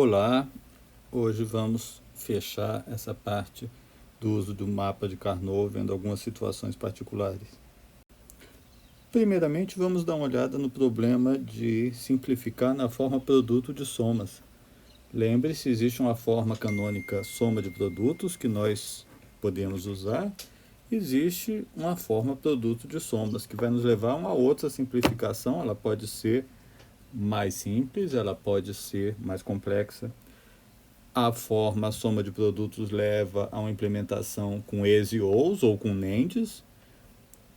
Olá, hoje vamos fechar essa parte do uso do mapa de Carnot, vendo algumas situações particulares. Primeiramente, vamos dar uma olhada no problema de simplificar na forma produto de somas. Lembre-se, existe uma forma canônica soma de produtos que nós podemos usar. Existe uma forma produto de somas que vai nos levar a uma outra simplificação. Ela pode ser mais simples, ela pode ser mais complexa. A forma soma de produtos leva a uma implementação com es e ous ou com nendes.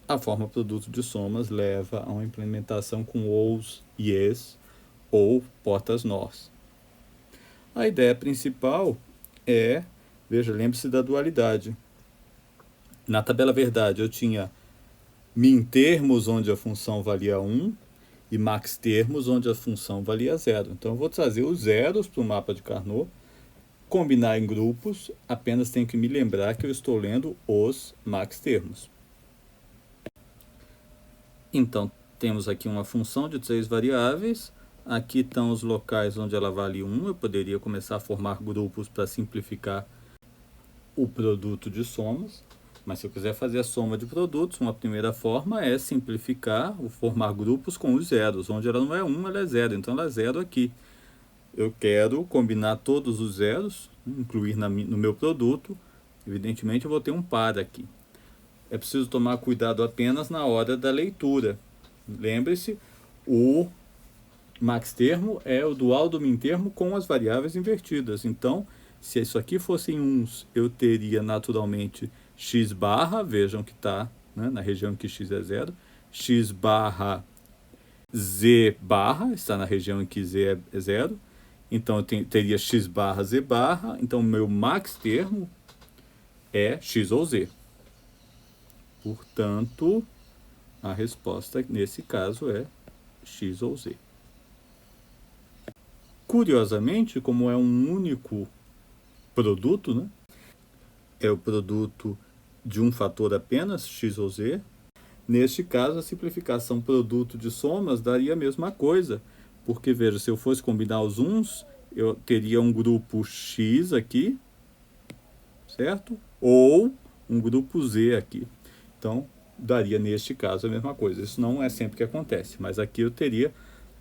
A forma produto de somas leva a uma implementação com ous e es ou portas nós. A ideia principal é, veja, lembre-se da dualidade. Na tabela verdade eu tinha min termos onde a função valia 1 e max termos onde a função valia 0. Então eu vou trazer os zeros para o mapa de Carnot, combinar em grupos, apenas tenho que me lembrar que eu estou lendo os max termos. Então, temos aqui uma função de 3 variáveis, aqui estão os locais onde ela vale 1, eu poderia começar a formar grupos para simplificar o produto de somas, mas se eu quiser fazer a soma de produtos, uma primeira forma é simplificar, formar grupos com os zeros, onde ela não é 1, ela é 0, então ela é 0 aqui. Eu quero combinar todos os zeros, incluir no meu produto, evidentemente eu vou ter um par aqui. É preciso tomar cuidado apenas na hora da leitura. Lembre-se, o max termo é o dual do min termo com as variáveis invertidas. Então, se isso aqui fossem uns, eu teria naturalmente x barra, vejam que está, né, na região em que x é 0, x barra z barra, está na região em que z é 0, então eu teria x barra z barra, então o meu max termo é x ou z. Portanto, a resposta nesse caso é x ou z. Curiosamente, como é um único produto, né? É o produto de um fator apenas, x ou z. Neste caso, a simplificação produto de somas daria a mesma coisa, porque, veja, se eu fosse combinar os uns, eu teria um grupo x aqui, certo? Ou um grupo z aqui. Então, daria neste caso a mesma coisa. Isso não é sempre que acontece, mas aqui eu teria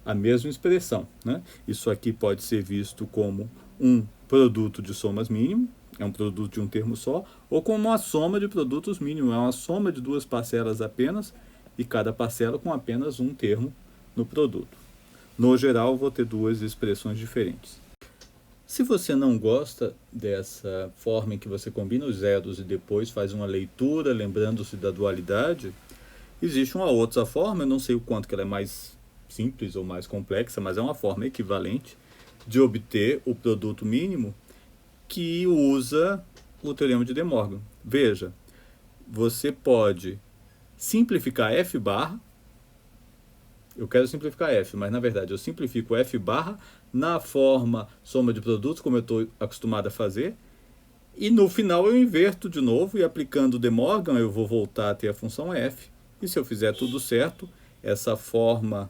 a mesma expressão, né? Isso aqui pode ser visto como um produto de somas mínimo, é um produto de um termo só, ou como uma soma de produtos mínimo, é uma soma de duas parcelas apenas, e cada parcela com apenas um termo no produto. No geral, vou ter duas expressões diferentes. Se você não gosta dessa forma em que você combina os zeros e depois faz uma leitura, lembrando-se da dualidade, existe uma outra forma, eu não sei o quanto que ela é mais simples ou mais complexa, mas é uma forma equivalente de obter o produto mínimo que usa o teorema de De Morgan. Veja, você pode simplificar f barra, eu quero simplificar f, mas na verdade eu simplifico f barra na forma soma de produtos, como eu estou acostumado a fazer, e no final eu inverto de novo, e aplicando De Morgan eu vou voltar a ter a função f, e se eu fizer tudo certo, essa forma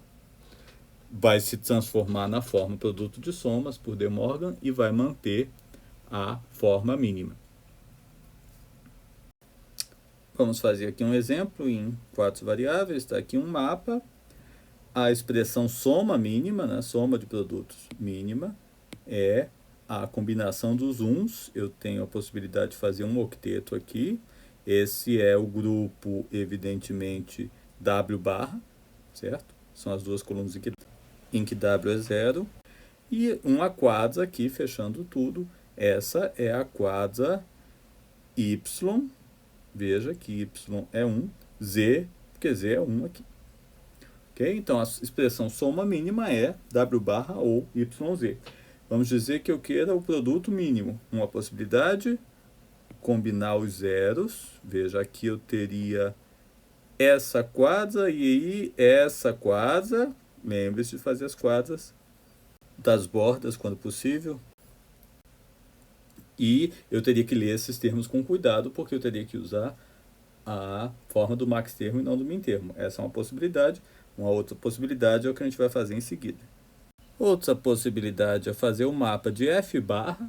vai se transformar na forma produto de somas por De Morgan e vai manter a forma mínima. Vamos fazer aqui um exemplo em 4 variáveis, está aqui um mapa. A expressão soma mínima, né, soma de produtos mínima, é a combinação dos uns. Eu tenho a possibilidade de fazer um octeto aqui. Esse é o grupo, evidentemente, W barra, certo? São as duas colunas em que W é 0. E uma quadra aqui, fechando tudo. Essa é a quadra Y. Veja que Y é 1. Z, porque Z é 1 aqui. Okay? Então, a expressão soma mínima é W barra ou YZ. Vamos dizer que eu queira o produto mínimo. Uma possibilidade, combinar os zeros. Veja, aqui eu teria essa quadra e aí essa quadra. Lembre-se de fazer as quadras das bordas quando possível. E eu teria que ler esses termos com cuidado, porque eu teria que usar a forma do max termo e não do min termo. Essa é uma possibilidade. Uma outra possibilidade é o que a gente vai fazer em seguida. Outra possibilidade é fazer o mapa de f barra.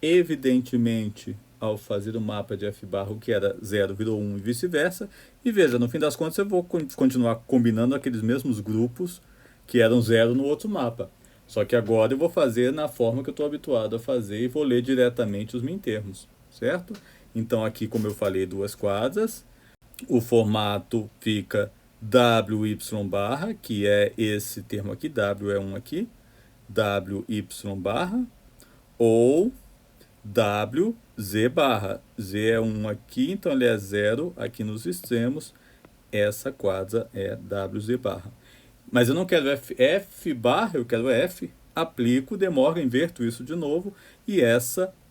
Evidentemente, ao fazer o mapa de f barra, o que era 0 virou 1 e vice-versa. E veja, no fim das contas, eu vou continuar combinando aqueles mesmos grupos que eram 0 no outro mapa. Só que agora eu vou fazer na forma que eu estou habituado a fazer e vou ler diretamente os mintermos, certo? Então aqui, como eu falei, duas quadras. O formato fica wy barra, que é esse termo aqui, w é um aqui, wy barra, ou wz barra. Z é 1 aqui, então ele é 0 aqui nos extremos. Essa quadra é wz barra. Mas eu não quero f barra, eu quero f. Aplico, De Morgan, inverto isso de novo. E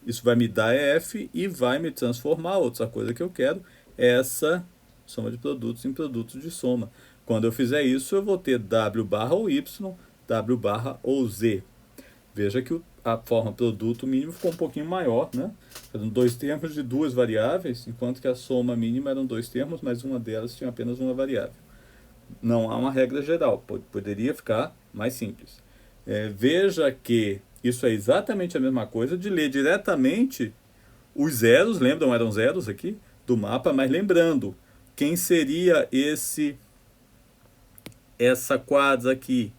isso vai me dar f e vai me transformar, outra coisa que eu quero, essa soma de produtos em produtos de soma. Quando eu fizer isso, eu vou ter w barra ou y, w barra ou z. Veja que a forma produto mínimo ficou um pouquinho maior, né? Eram dois termos de duas variáveis, enquanto que a soma mínima eram dois termos, mas uma delas tinha apenas uma variável. Não há uma regra geral, poderia ficar mais simples. Veja que isso é exatamente a mesma coisa de ler diretamente os zeros, lembram, eram zeros aqui, do mapa, mas lembrando, quem seria essa quadra aqui?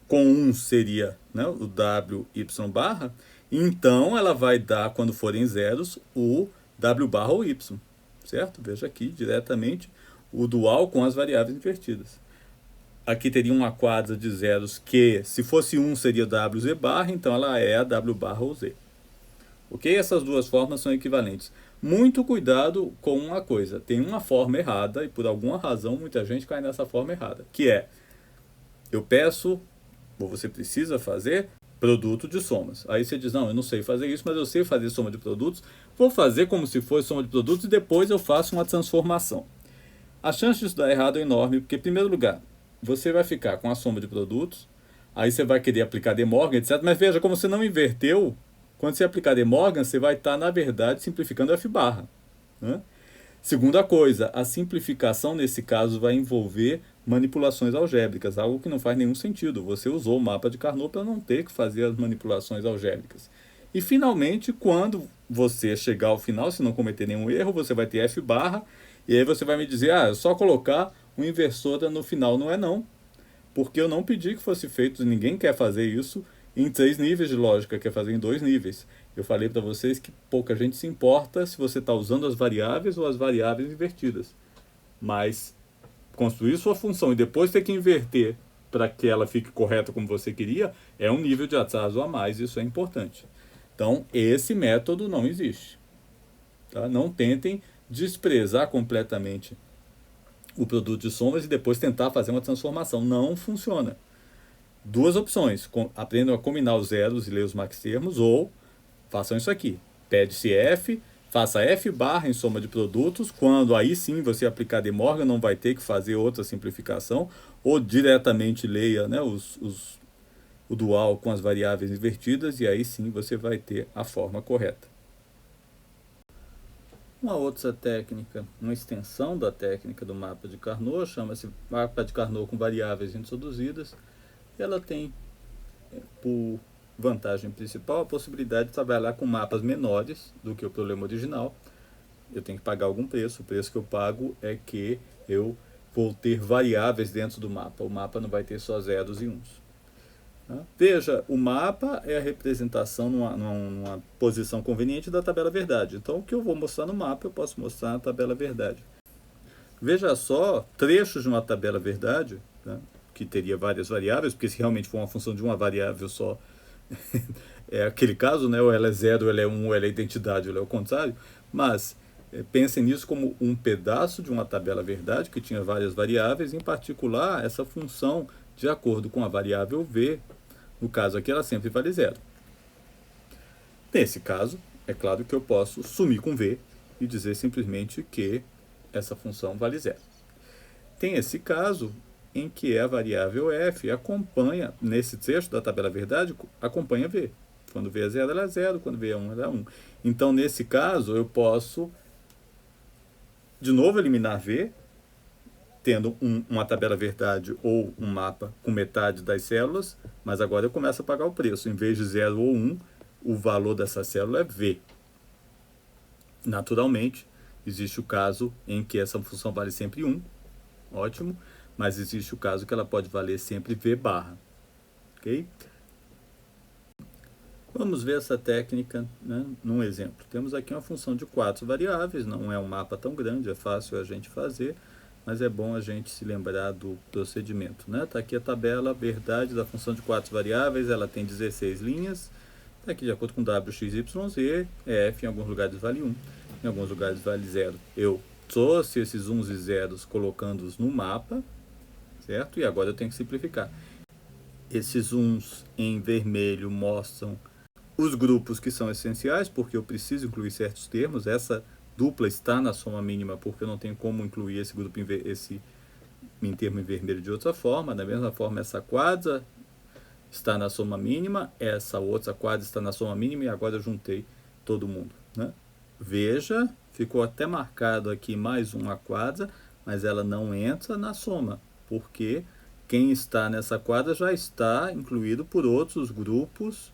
Com 1 seria, né, o wy barra, então ela vai dar, quando forem zeros, o w barra ou y, certo? Veja aqui diretamente o dual com as variáveis invertidas. Aqui teria uma quadra de zeros que, se fosse 1, seria wz barra, então ela é a w barra ou z. Ok? Essas duas formas são equivalentes. Muito cuidado com uma coisa. Tem uma forma errada, e por alguma razão muita gente cai nessa forma errada, que é, eu peço, ou você precisa fazer, produto de somas. Aí você diz, não, eu não sei fazer isso, mas eu sei fazer soma de produtos, vou fazer como se fosse soma de produtos e depois eu faço uma transformação. A chance disso dar errado é enorme, porque, em primeiro lugar, você vai ficar com a soma de produtos, aí você vai querer aplicar De Morgan, etc. Mas veja, como você não inverteu, quando você aplicar De Morgan, você vai estar, na verdade, simplificando f barra, né? Segunda coisa, a simplificação, nesse caso, vai envolver manipulações algébricas, algo que não faz nenhum sentido. Você usou o mapa de Carnot para não ter que fazer as manipulações algébricas. E, finalmente, quando você chegar ao final, se não cometer nenhum erro, você vai ter f barra, e aí você vai me dizer, é só colocar um inversor no final. Não é não, porque eu não pedi que fosse feito, ninguém quer fazer isso em 3 níveis de lógica, quer fazer em 2 níveis. Eu falei para vocês que pouca gente se importa se você está usando as variáveis ou as variáveis invertidas. Mas construir sua função e depois ter que inverter para que ela fique correta como você queria, é um nível de atraso a mais, isso é importante. Então, esse método não existe. Tá? Não tentem desprezar completamente o produto de somas e depois tentar fazer uma transformação. Não funciona. Duas opções: aprendam a combinar os zeros e ler os maxtermos, ou façam isso aqui. Pede-se f, faça f barra em soma de produtos, quando aí sim você aplicar De Morgan, não vai ter que fazer outra simplificação, ou diretamente leia, né, o dual com as variáveis invertidas, e aí sim você vai ter a forma correta. Uma outra técnica, uma extensão da técnica do mapa de Carnot, chama-se mapa de Carnot com variáveis introduzidas. Ela tem, por vantagem principal, a possibilidade de trabalhar com mapas menores do que o problema original. Eu tenho que pagar algum preço. O preço que eu pago é que eu vou ter variáveis dentro do mapa. O mapa não vai ter só zeros e uns. Veja, o mapa é a representação numa posição conveniente da tabela verdade. Então, o que eu vou mostrar no mapa, eu posso mostrar na tabela verdade. Veja só, trechos de uma tabela verdade, né, que teria várias variáveis, porque se realmente for uma função de uma variável só, é aquele caso, né, ou ela é 0, ou ela é 1, ou ela é identidade, ou ela é o contrário. Mas pensem nisso como um pedaço de uma tabela verdade, que tinha várias variáveis, em particular, essa função de acordo com a variável v, no caso aqui ela sempre vale 0. Nesse caso, é claro que eu posso sumir com v e dizer simplesmente que essa função vale 0. Tem esse caso em que a variável f acompanha, nesse trecho da tabela verdade, acompanha v. Quando v é 0, ela é 0, quando v é 1, ela é 1. Então, nesse caso, eu posso, de novo, eliminar v, tendo uma tabela verdade ou um mapa com metade das células, mas agora eu começo a pagar o preço. Em vez de 0 ou 1, o valor dessa célula é V. Naturalmente, existe o caso em que essa função vale sempre 1, ótimo, mas existe o caso que ela pode valer sempre V barra. Ok? Vamos ver essa técnica, né, num exemplo. Temos aqui uma função de 4 variáveis, não é um mapa tão grande, é fácil a gente fazer, mas é bom a gente se lembrar do procedimento. Está aqui a tabela verdade da função de 4 variáveis, ela tem 16 linhas. Está aqui de acordo com w, x, y, z, f em alguns lugares vale 1, em alguns lugares vale 0. Eu trouxe esses 1s e zeros colocando-os no mapa, certo? E agora eu tenho que simplificar. Esses 1s em vermelho mostram os grupos que são essenciais, porque eu preciso incluir certos termos. Essa dupla está na soma mínima, porque eu não tenho como incluir esse grupo em termo em vermelho de outra forma. Da mesma forma, essa quadra está na soma mínima, essa outra quadra está na soma mínima, e agora eu juntei todo mundo. Né? Veja, ficou até marcado aqui mais uma quadra, mas ela não entra na soma, porque quem está nessa quadra já está incluído por outros grupos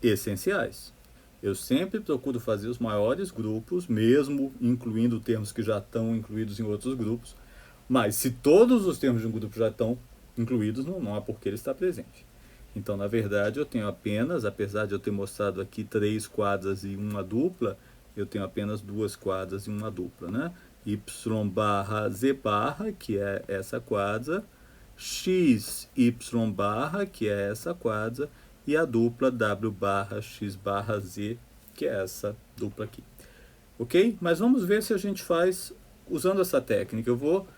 essenciais. Eu sempre procuro fazer os maiores grupos, mesmo incluindo termos que já estão incluídos em outros grupos, mas se todos os termos de um grupo já estão incluídos, não há por que ele estar presente. Então, na verdade, eu tenho apenas, apesar de eu ter mostrado aqui 3 quadras e uma dupla, eu tenho apenas 2 quadras e uma dupla, né? Y barra Z barra, que é essa quadra, X, Y barra, que é essa quadra, e a dupla W barra X barra Z, que é essa dupla aqui. Ok? Mas vamos ver se a gente faz usando essa técnica. Eu vou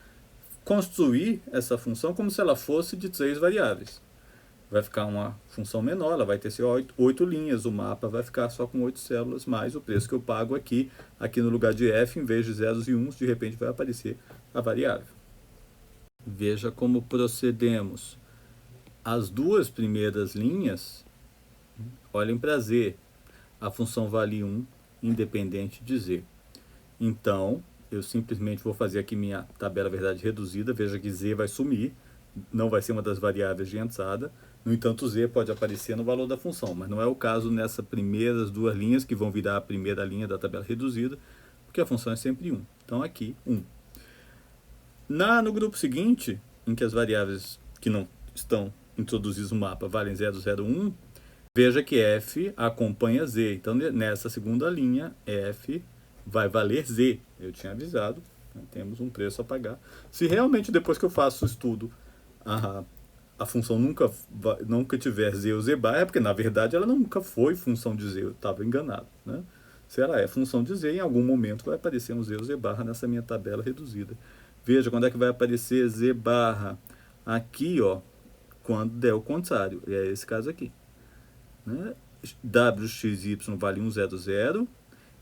construir essa função como se ela fosse de 3 variáveis. Vai ficar uma função menor, ela vai ter 8 linhas, o mapa vai ficar só com 8 células, mais o preço que eu pago aqui no lugar de f, em vez de zeros e 1s, de repente vai aparecer a variável. Veja como procedemos. As duas primeiras linhas, olhem para z, a função vale 1, independente de z. Então, eu simplesmente vou fazer aqui minha tabela verdade reduzida, veja que z vai sumir, não vai ser uma das variáveis de entrada, no entanto z pode aparecer no valor da função, mas não é o caso nessas primeiras 2 linhas que vão virar a primeira linha da tabela reduzida, porque a função é sempre 1. Então aqui, 1. No grupo seguinte, em que as variáveis que não estão introduzidas no mapa valem 0, 0, 1, veja que f acompanha z. Então nessa segunda linha, f vai valer z. Eu tinha avisado, né? Temos um preço a pagar. Se realmente depois que eu faço o estudo, a função nunca tiver z ou z barra, é porque na verdade ela nunca foi função de z, eu estava enganado. Né? Se ela é função de z, em algum momento vai aparecer um z ou z barra nessa minha tabela reduzida. Veja quando é que vai aparecer z barra. Aqui, ó, quando der o contrário, é esse caso aqui. Né? W, x, y vale 1, 0, 0,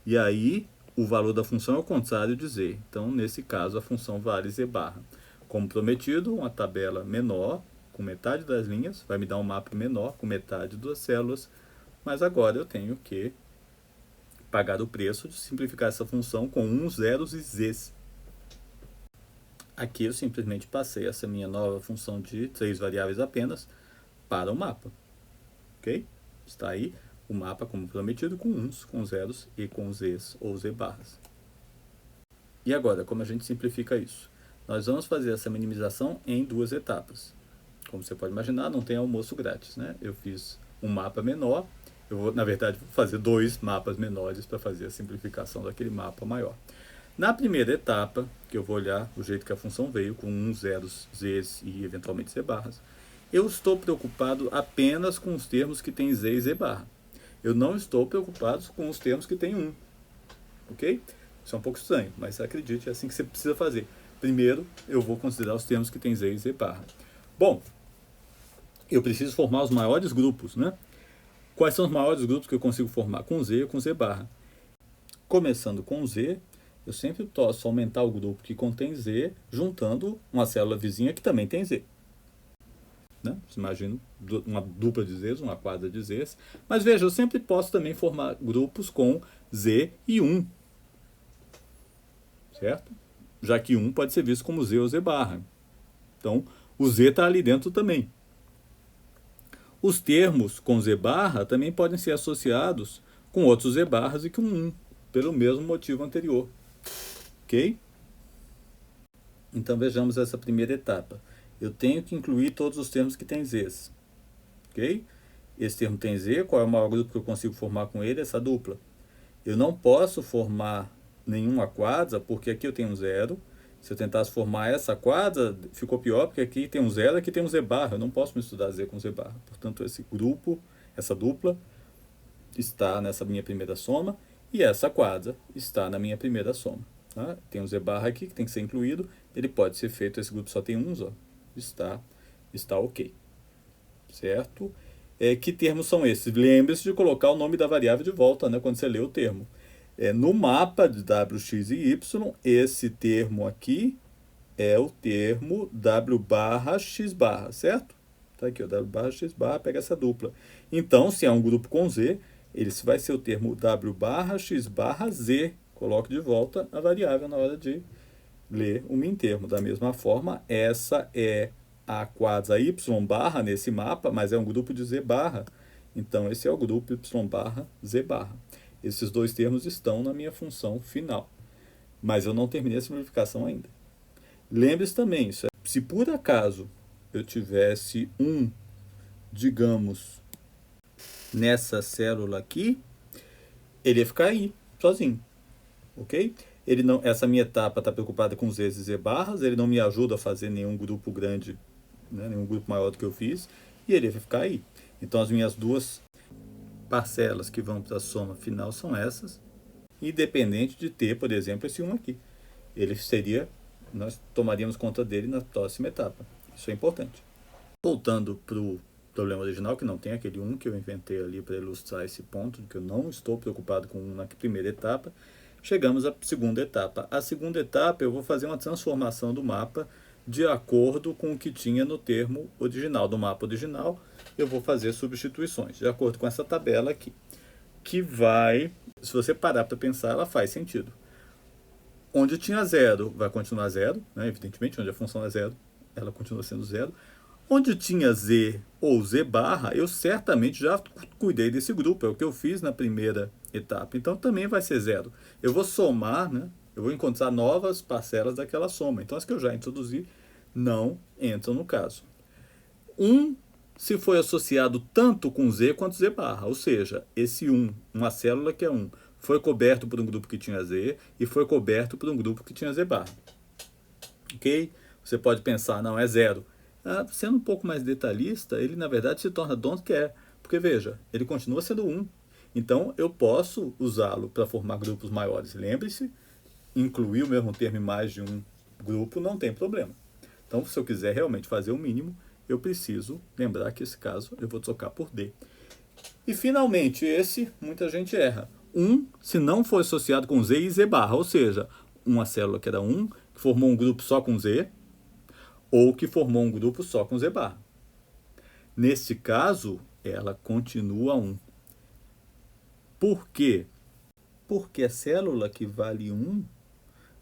e aí o valor da função é o contrário de z. Então, nesse caso, a função vale z barra. Como prometido, uma tabela menor, com metade das linhas, vai me dar um mapa menor, com metade das células, mas agora eu tenho que pagar o preço de simplificar essa função com 1, zeros e z's. Aqui eu simplesmente passei essa minha nova função de 3 variáveis apenas para o mapa. Ok? Está aí o mapa como prometido, com 1s, com zeros e com z's ou z barras. E agora, como a gente simplifica isso? Nós vamos fazer essa minimização em 2 etapas. Como você pode imaginar, não tem almoço grátis, né? Eu fiz um mapa menor, eu vou, na verdade, fazer 2 mapas menores para fazer a simplificação daquele mapa maior. Na primeira etapa, que eu vou olhar o jeito que a função veio, com 1, zeros, z's e eventualmente z barras, eu estou preocupado apenas com os termos que têm z e z barra. Eu não estou preocupado com os termos que têm 1. Ok? Isso é um pouco estranho, mas acredite, é assim que você precisa fazer. Primeiro, eu vou considerar os termos que têm z e z barra. Bom, eu preciso formar os maiores grupos, né? Quais são os maiores grupos que eu consigo formar? Com z ou com z barra. Começando com z, eu sempre posso aumentar o grupo que contém z, juntando uma célula vizinha que também tem z. Né? Você imagina uma dupla de z's, uma quadra de z's. Mas veja, eu sempre posso também formar grupos com z e 1. Certo? já que 1 pode ser visto como Z ou Z barra. Então, o Z está ali dentro também. Os termos com Z barra também podem ser associados com outros Z barras e com 1, pelo mesmo motivo anterior. Ok? Então, vejamos essa primeira etapa. Eu tenho que incluir todos os termos que têm Zs. Ok? Esse termo tem Z, qual é o maior grupo que eu consigo formar com ele? Essa dupla. Eu não posso formar nenhuma quadra, porque aqui eu tenho um zero. Se eu tentasse formar essa quadra, ficou pior, porque aqui tem um zero e aqui tem um Z barra. Eu não posso misturar Z com Z barra. Portanto, esse grupo, essa dupla, está nessa minha primeira soma, e essa quadra está na minha primeira soma. Tá? Tem um Z barra aqui, que tem que ser incluído. Ele pode ser feito, esse grupo só tem uns, ó. Está ok. Certo? Que termos são esses? Lembre-se de colocar o nome da variável de volta, né, quando você lê o termo. No mapa de w, x e y, esse termo aqui é o termo w barra x barra, certo? Tá aqui, ó, w barra x barra, pega essa dupla. Então, se é um grupo com z, ele vai ser o termo w barra x barra z. Coloque de volta a variável na hora de ler o min termo. Da mesma forma, essa é a quadra y barra nesse mapa, mas é um grupo de z barra. Então, esse é o grupo y barra z barra. Esses dois termos estão na minha função final. Mas eu não terminei a simplificação ainda. Lembre-se também, se por acaso eu tivesse digamos, nessa célula aqui, ele ia ficar aí, sozinho. Ok? Essa minha etapa está preocupada com z e z barras, ele não me ajuda a fazer nenhum grupo grande, né, nenhum grupo maior do que eu fiz, e ele vai ficar aí. Então, as minhas duas parcelas que vão para a soma final são essas, independente de ter, por exemplo, esse 1 aqui. Nós tomaríamos conta dele na próxima etapa. Isso é importante. Voltando para o problema original, que não tem aquele 1 que eu inventei ali para ilustrar esse ponto, que eu não estou preocupado com 1 na primeira etapa, chegamos à segunda etapa. A segunda etapa eu vou fazer uma transformação do mapa de acordo com o que tinha no termo original, do mapa original. Eu vou fazer substituições, de acordo com essa tabela aqui, que vai, se você parar para pensar, ela faz sentido. Onde tinha zero, vai continuar zero, né? Evidentemente, onde a função é zero, ela continua sendo zero. Onde tinha z ou z barra, eu certamente já cuidei desse grupo, é o que eu fiz na primeira etapa, então também vai ser zero. Eu vou somar, né? Eu vou encontrar novas parcelas daquela soma, então as que eu já introduzi não entram no caso. Se foi associado tanto com z quanto z barra, ou seja, esse uma célula que é 1, foi coberto por um grupo que tinha z e foi coberto por um grupo que tinha z barra. Ok? Você pode pensar, não, é zero. Sendo um pouco mais detalhista, ele na verdade se torna don't care, porque veja, ele continua sendo 1. Então, eu posso usá-lo para formar grupos maiores. Lembre-se, incluir o mesmo termo em mais de um grupo não tem problema. Então, se eu quiser realmente fazer o mínimo, eu preciso lembrar que esse caso eu vou trocar por D. E, finalmente, muita gente erra. Se não for associado com Z e Z barra, ou seja, uma célula que era 1, que formou um grupo só com Z, ou que formou um grupo só com Z barra. Nesse caso, ela continua 1. Por quê? Porque a célula que vale 1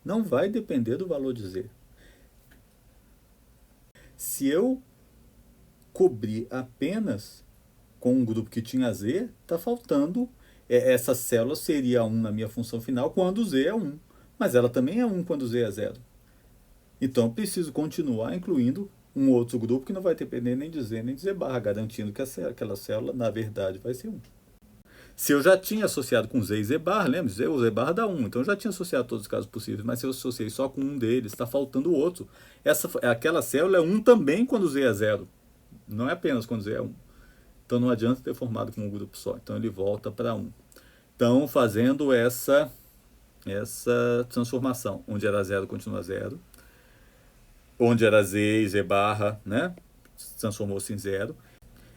não vai depender do valor de Z. Se eu cobrir apenas com um grupo que tinha Z, está faltando. Essa célula seria 1 na minha função final quando Z é 1. Mas ela também é 1 quando Z é 0. Então, eu preciso continuar incluindo um outro grupo que não vai depender nem de Z nem de Z barra, garantindo que aquela célula, na verdade, vai ser 1. Se eu já tinha associado com Z e Z barra, lembra? Z ou Z barra dá 1. Então, eu já tinha associado todos os casos possíveis, mas se eu associei só com um deles, está faltando o outro. Aquela célula é 1 também quando Z é 0. Não é apenas quando Z é 1. Então, não adianta ter formado com um grupo só. Então, ele volta para 1. Então, fazendo essa transformação, onde era 0 continua 0. Onde era Z e Z barra, né? Transformou-se em 0.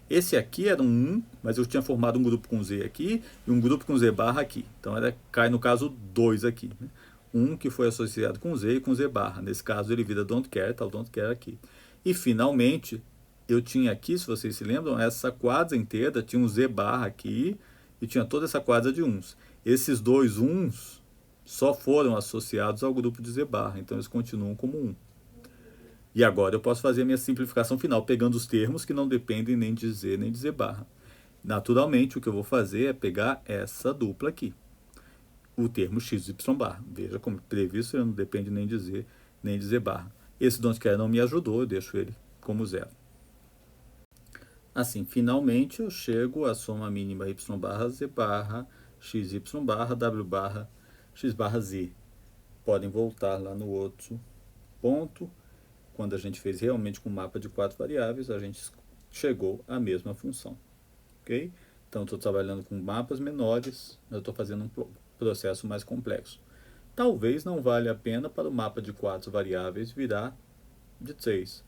Esse aqui era um 1, mas eu tinha formado um grupo com Z aqui e um grupo com Z barra aqui. Então, cai no caso 2 aqui. Né? 1 que foi associado com Z e com Z barra. Nesse caso, ele vira don't care, tá o don't care aqui. E, finalmente, eu tinha aqui, se vocês se lembram, essa quadra inteira, tinha um Z barra aqui e tinha toda essa quadra de 1s. Esses dois 1s só foram associados ao grupo de Z barra, então eles continuam como 1. E agora eu posso fazer a minha simplificação final, pegando os termos que não dependem nem de Z nem de Z barra. Naturalmente, o que eu vou fazer é pegar essa dupla aqui, o termo x e y barra. Veja como previsto, ele não depende nem de Z nem de Z barra. Esse don't care não me ajudou, eu deixo ele como 0. Assim, finalmente, eu chego à soma mínima y barra z barra, x y barra, w barra, x barra z. Podem voltar lá no outro ponto. Quando a gente fez realmente com um mapa de 4 variáveis, a gente chegou à mesma função. Ok? Então, estou trabalhando com mapas menores, eu estou fazendo um processo mais complexo. Talvez não valha a pena para o mapa de 4 variáveis virar de 3.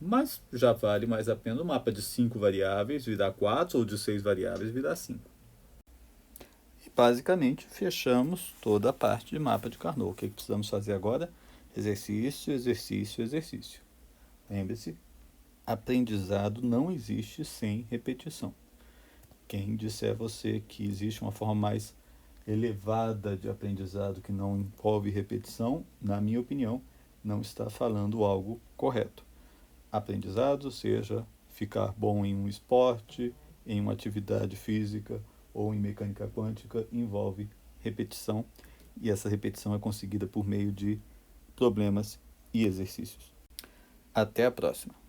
Mas já vale mais a pena o mapa de 5 variáveis virar 4 ou de 6 variáveis virar 5. E basicamente fechamos toda a parte de mapa de Carnot. O que precisamos fazer agora? Exercício, exercício, exercício. Lembre-se, aprendizado não existe sem repetição. Quem disser a você que existe uma forma mais elevada de aprendizado que não envolve repetição, na minha opinião, não está falando algo correto. Aprendizado, seja ficar bom em um esporte, em uma atividade física ou em mecânica quântica, envolve repetição, e essa repetição é conseguida por meio de problemas e exercícios. Até a próxima!